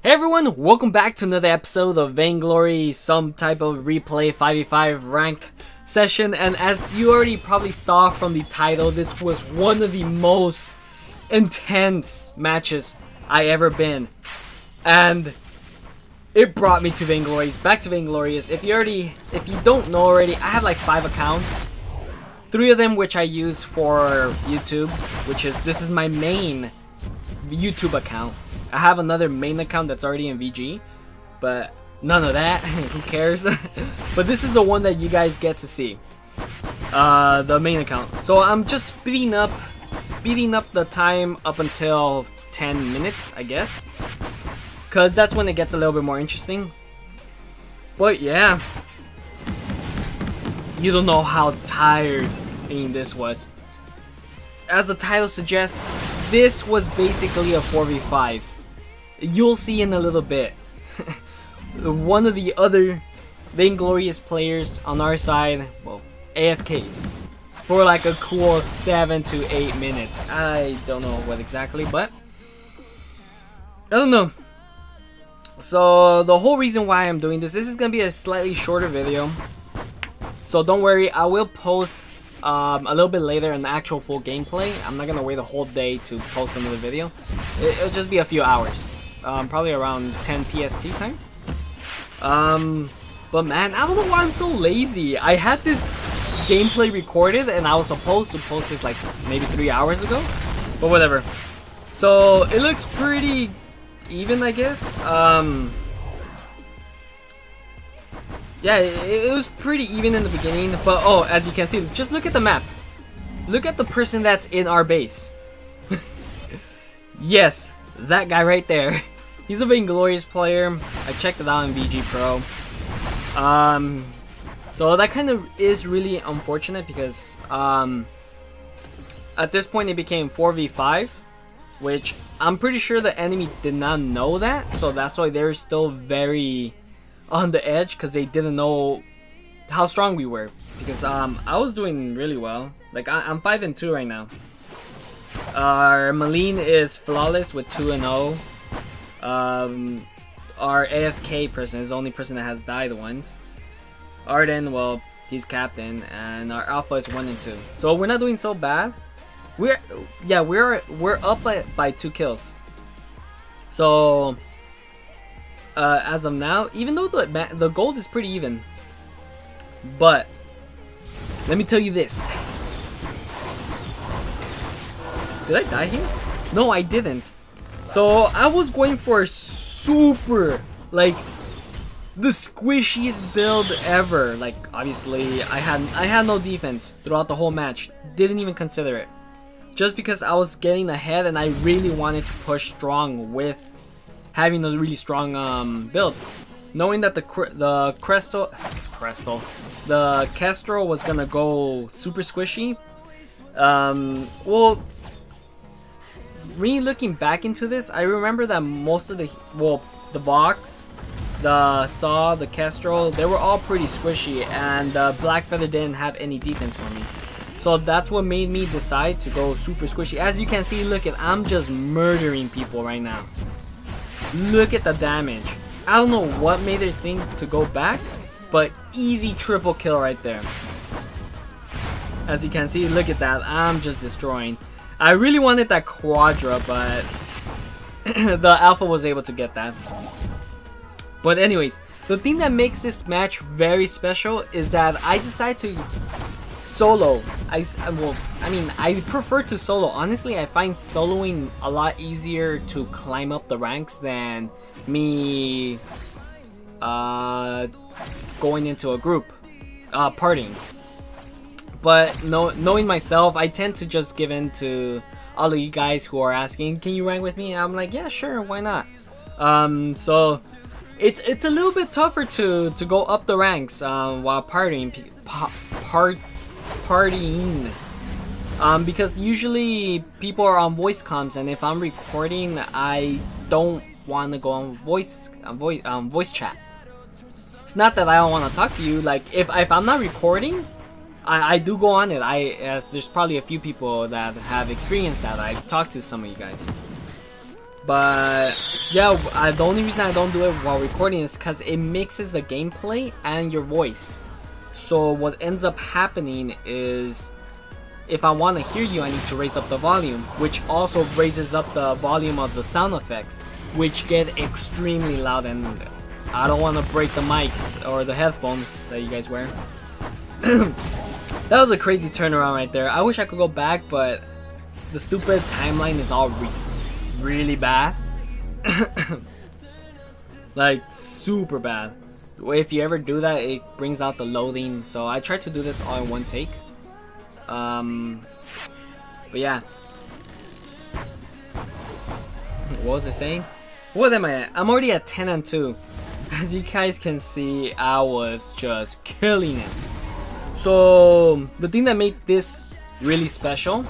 Hey everyone, welcome back to another episode of Vainglory, some type of replay 5v5 ranked session. And as you already probably saw from the title, this was one of the most intense matches I ever been. And it brought me to Vainglorious, back to Vainglorious. If you don't know already, I have like 5 accounts. 3 of them which I use for YouTube, this is my main YouTube account. I have another main account that's already in VG, but none of that. Who cares? But this is the one that you guys get to see, the main account. So I'm just speeding up the time up until 10 minutes, I guess, cause that's when it gets a little bit more interesting. But yeah, you don't know how tired this was. As the title suggests, this was basically a 4v5. You'll see in a little bit. One of the other Vainglorious players on our side, well, AFKs for like a cool 7 to 8 minutes. I don't know what exactly, but I don't know. So the whole reason why I'm doing this is gonna be a slightly shorter video. So don't worry, I will post a little bit later an actual full gameplay. I'm not gonna wait a whole day to post another video. It'll just be a few hours, probably around 10 PST time. But man, I don't know why I'm so lazy. I had this gameplay recorded and I was supposed to post this like maybe 3 hours ago, but whatever. So it looks pretty even, I guess. Yeah, it was pretty even in the beginning, but oh, as you can see, just look at the map. Look at the person that's in our base. Yes, that guy right there. He's a Vainglorious player. I checked it out in VG Pro. So that kind of is really unfortunate because at this point it became 4v5, which I'm pretty sure the enemy did not know that, so that's why they're still very on the edge, because they didn't know how strong we were. Because I was doing really well. Like I'm 5-2 right now. Our Malene is flawless with 2-0. Our AFK person is the only person that has died once. Arden, well, he's captain, and our Alpha is 1-2. So we're not doing so bad. We're up by 2 kills. So as of now, even though the gold is pretty even, but let me tell you this. Did I die here? No, I didn't. So I was going for super, like, the squishiest build ever. Like, obviously I had no defense throughout the whole match. Didn't even consider it, just because I was getting ahead and I really wanted to push strong with having a really strong build, knowing that the Kestrel was gonna go super squishy. Well, really looking back into this, I remember that most of the Vox, the Saw, the Kestrel, they were all pretty squishy, and Black Feather didn't have any defense for me. So that's what made me decide to go super squishy. As you can see, look, I'm just murdering people right now. Look at the damage. I don't know what made her think to go back, but easy triple kill right there. As you can see, look at that. I'm just destroying. I really wanted that Quadra, but the Alpha was able to get that. But anyways, the thing that makes this match very special is that I decided to solo. I prefer to solo. Honestly, I find soloing a lot easier to climb up the ranks than me going into a group, partying. But knowing myself, I tend to just give in to all of you guys who are asking, can you rank with me? I'm like, yeah, sure, why not? So it's a little bit tougher to go up the ranks while partying. Because usually people are on voice comms, and if I'm recording, I don't want to go on voice chat. It's not that I don't want to talk to you. Like if I'm not recording, I do go on it. There's probably a few people that have experienced that. I've talked to some of you guys. But yeah, the only reason I don't do it while recording is because it mixes the gameplay and your voice. So what ends up happening is, if I want to hear you, I need to raise up the volume, which also raises up the volume of the sound effects, which get extremely loud, and I don't want to break the mics or the headphones that you guys wear. That was a crazy turnaround right there. I wish I could go back, but the stupid timeline is all really bad. Like, super bad. If you ever do that, it brings out the loading. So I tried to do this all in one take. But yeah. What was I saying? What am I at? I'm already at 10 and 2. As you guys can see, I was just killing it. So the thing that made this really special,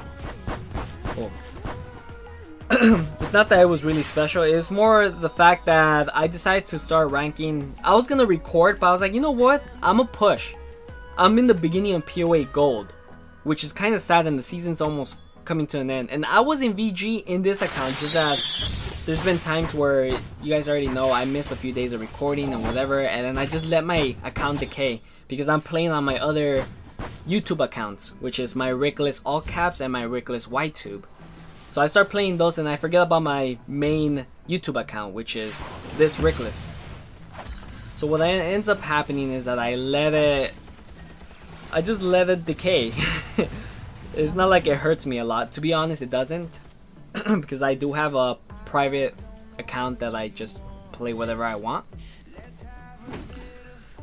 it's not that it was really special, it's more the fact that I decided to start ranking. I was gonna record, but I was like, you know what, I'm gonna push. I'm in the beginning of POA Gold, which is kind of sad, and the season's almost coming to an end. And I was in VG in this account, just that there's been times where, you guys already know, I missed a few days of recording and whatever, and then I just let my account decay because I'm playing on my other YouTube accounts, which is my RickLess all caps and my RickLess YTube. So I start playing those and I forget about my main YouTube account, which is this RickLess. So what ends up happening is that I just let it decay. It's not like it hurts me a lot. To be honest, it doesn't. Because I do have a private account that I just play whatever I want.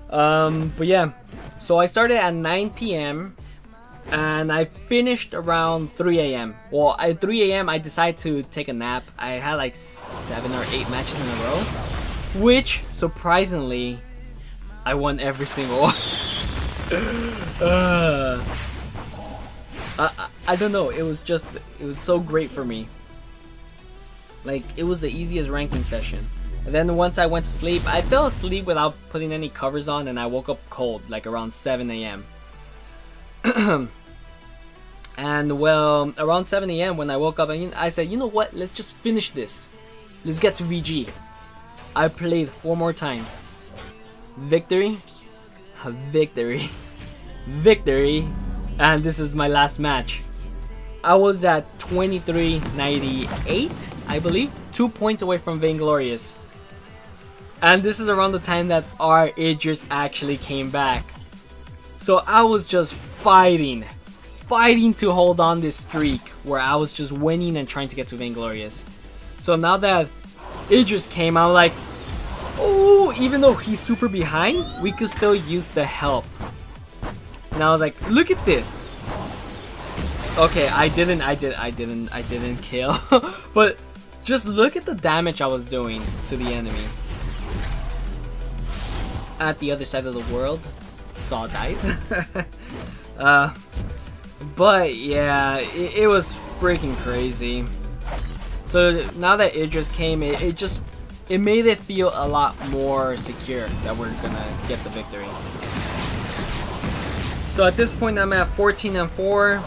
But yeah, so I started at 9 p.m. and I finished around 3 a.m. Well, at 3 a.m. I decided to take a nap. I had like 7 or 8 matches in a row, which surprisingly I won every single one. I don't know, it was so great for me. Like, it was the easiest ranking session. And then once I went to sleep, I fell asleep without putting any covers on, and I woke up cold, like around 7 a.m. And well, around 7 a.m. when I woke up, I said, you know what, let's just finish this. Let's get to VG. I played 4 more times. Victory, victory, victory, and this is my last match. I was at 2398, I believe, 2 points away from Vainglorious. And this is around the time that our Idris actually came back. So I was just fighting to hold on this streak where I was just winning and trying to get to Vainglorious. So now that Idris came, I'm like, oh, even though he's super behind, we could still use the help. And I was like, look at this. Okay, I didn't kill. But just look at the damage I was doing to the enemy. At the other side of the world, Saw died. But yeah, it was freaking crazy. So now that Idris came, it made it feel a lot more secure that we're gonna get the victory. So at this point, I'm at 14 and 4.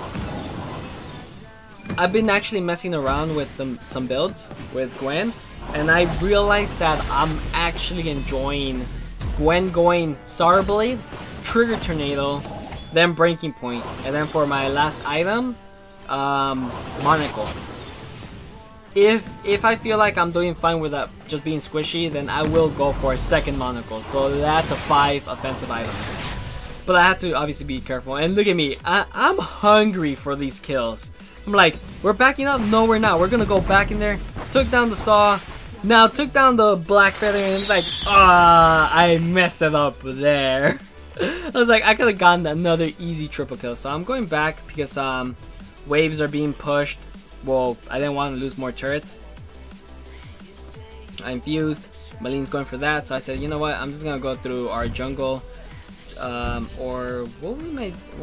I've been actually messing around with some builds with Gwen, and I realized that I'm actually enjoying Gwen going Sour Blade, Trigger Tornado, then Breaking Point, and then for my last item, Monocle. If I feel like I'm doing fine with just being squishy, then I will go for a second Monocle. So that's a 5 offensive item. But I have to obviously be careful. And look at me, I'm hungry for these kills. I'm like, we're backing up? No, we're not. We're gonna go back in there. Took down the Saw. Now took down the Black Feather, and it's like, I messed it up there. I was like, I could have gotten another easy triple kill. So I'm going back because waves are being pushed. Well, I didn't want to lose more turrets. I infused. Maline's going for that, so I said, you know what? I'm just gonna go through our jungle. Or what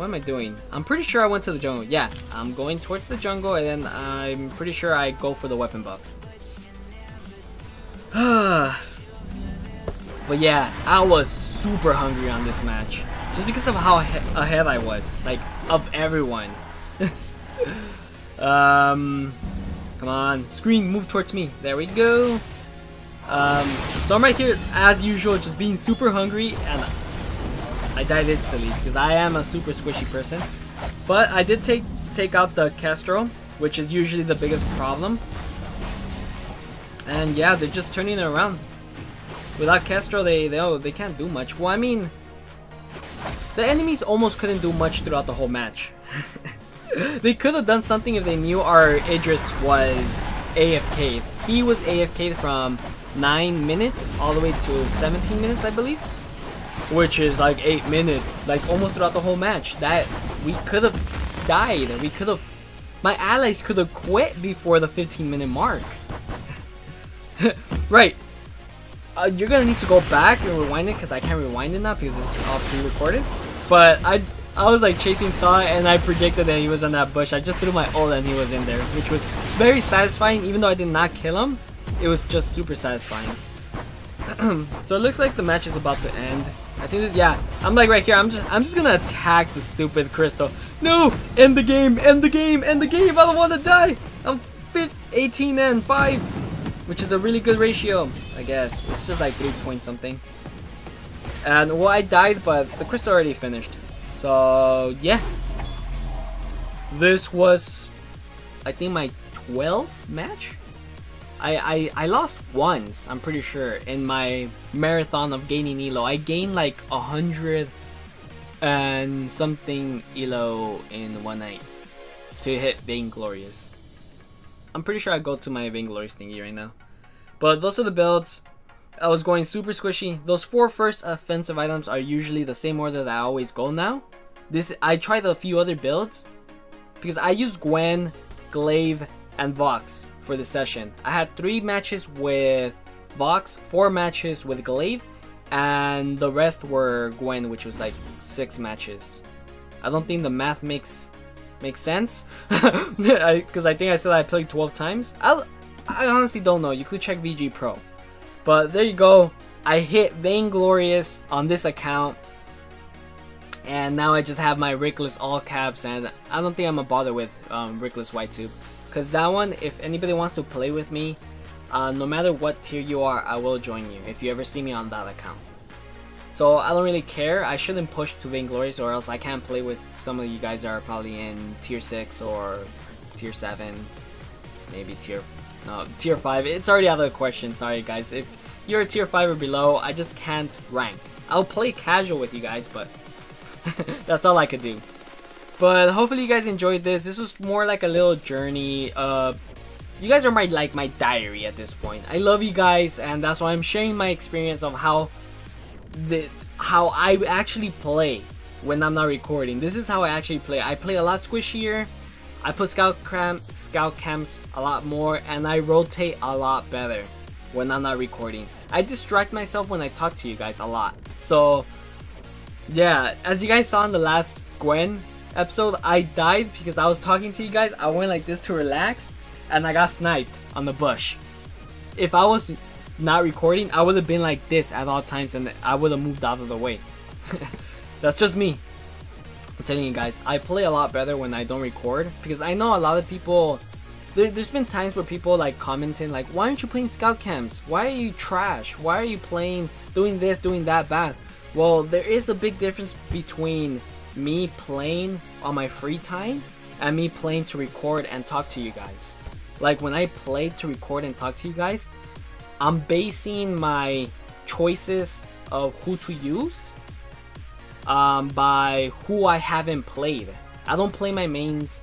am I doing? I'm pretty sure I went to the jungle. Yeah, I'm going towards the jungle, and then I'm pretty sure I go for the weapon buff. But yeah, I was super hungry on this match, just because of how ahead I was, like, of everyone. Come on, screen, move towards me. There we go. So I'm right here, as usual, just being super hungry, and I died instantly because I am a super squishy person. But I did take out the Kestrel, which is usually the biggest problem. And yeah, they're just turning it around. Without Kestrel, they can't do much. Well, I mean, the enemies almost couldn't do much throughout the whole match. They could have done something if they knew our Idris was AFK. He was AFK from 9 minutes all the way to 17 minutes, I believe. Which is like 8 minutes, like almost throughout the whole match. That we could have died. We could have, my allies could have quit before the 15-minute mark. Right. You're gonna need to go back and rewind it because I can't rewind it now because it's all pre-recorded. But I was like chasing Saw and I predicted that he was in that bush. I just threw my ult and he was in there, which was very satisfying. Even though I did not kill him, it was just super satisfying. So it looks like the match is about to end. I think this, yeah, I'm like right here. I'm just gonna attack the stupid crystal. No, end the game, end the game, end the game. I don't want to die. I'm 18 and 5, which is a really good ratio, I guess. It's just like 3 point something. And well, I died, but the crystal already finished. So yeah, this was, I think, my 12th match. I lost once, I'm pretty sure, in my marathon of gaining elo. I gained like 100 and something elo in one night to hit Vainglorious. I'm pretty sure I go to my Vainglorious thingy right now. But those are the builds. I was going super squishy. Those 4 first offensive items are usually the same order that I always go now. I tried a few other builds because I used Gwen, Glaive, and Vox for the session. I had 3 matches with Vox, 4 matches with Glaive, and the rest were Gwen, which was like 6 matches. I don't think the math makes sense because I think I said I played 12 times. I honestly don't know. You could check VG Pro. But there you go. I hit Vainglorious on this account. And now I just have my RickLess all caps. And I don't think I'm gonna bother with RickLess white tube. Because that one, if anybody wants to play with me, no matter what tier you are, I will join you if you ever see me on that account. So I don't really care. I shouldn't push to Vainglorious or else I can't play with some of you guys that are probably in tier 6 or tier 7. Maybe tier 5. It's already out of the question. Sorry guys. If you're a tier 5 or below, I just can't rank. I'll play casual with you guys, but that's all I could do. But hopefully you guys enjoyed this. This was more like a little journey. You guys are my diary at this point. I love you guys, and that's why I'm sharing my experience of how I actually play when I'm not recording. This is how I actually play. I play a lot squishier. I put scout camps a lot more, and I rotate a lot better when I'm not recording. I distract myself when I talk to you guys a lot. So yeah, as you guys saw in the last Gwen episode, I died because I was talking to you guys. I went like this to relax, and I got sniped on the bush. If I was not recording, I would have been like this at all times, and I would have moved out of the way. That's just me. I'm telling you guys, I play a lot better when I don't record, because I know a lot of people, there's been times where people like commenting like, why aren't you playing scout camps? Why are you trash? Why are you playing, doing this, doing that bad? Well, there is a big difference between me playing on my free time and me playing to record and talk to you guys. Like when I play to record and talk to you guys, I'm basing my choices of who to use by who I haven't played. I don't play my mains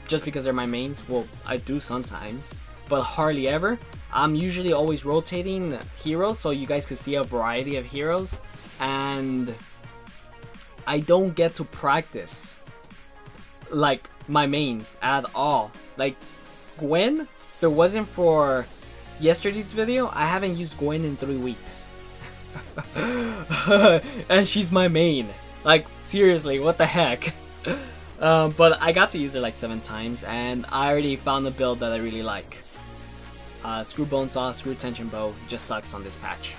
just because they're my mains. Well, I do sometimes, but hardly ever. I'm usually always rotating heroes so you guys could see a variety of heroes, and I don't get to practice like my mains at all. Like Gwen, if it wasn't for yesterday's video, I haven't used Gwen in 3 weeks. And she's my main. Like seriously, what the heck? But I got to use her like 7 times, and I already found a build that I really like. Screw bone saw, screw tension bow, just sucks on this patch.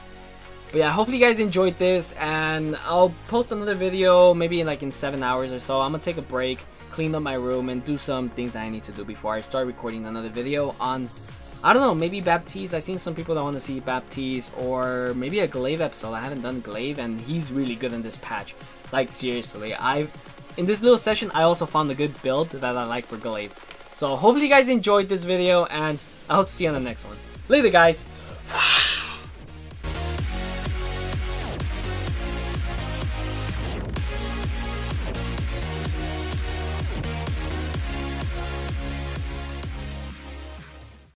But yeah, hopefully you guys enjoyed this, and I'll post another video maybe in 7 hours or so. I'm gonna take a break, clean up my room, and do some things that I need to do before I start recording another video on, I don't know, maybe Baptiste. I've seen some people that want to see Baptiste, or maybe a Glaive episode. I haven't done Glaive, and he's really good in this patch. Like, seriously, in this little session, I also found a good build that I like for Glaive. So hopefully you guys enjoyed this video, and I hope to see you on the next one. Later, guys.